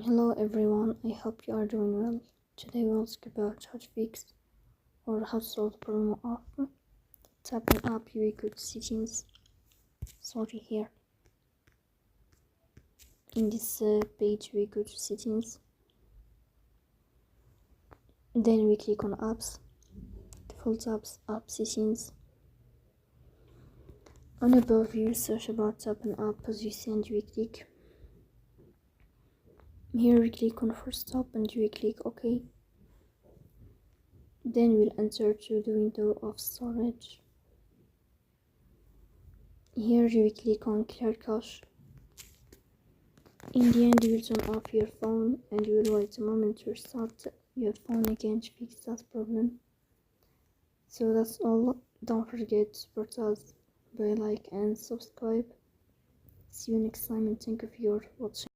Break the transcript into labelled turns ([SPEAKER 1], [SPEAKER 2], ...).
[SPEAKER 1] Hello everyone, I hope you are doing well. Today we'll speak about how to fix or how to solve the problem of tapping up your good settings. Sorry, here. In this page we go to settings. Then we click on apps, default apps, app settings. On above you search about tapping up as you see and we click. Here we click on first stop and we click OK. Then we'll enter to the window of storage. Here you will click on clear cache. In the end you will turn off your phone and you will wait a moment to restart your phone again to fix that problem. So that's all. Don't forget to support us by like and subscribe. See you next time and thank you for your watching.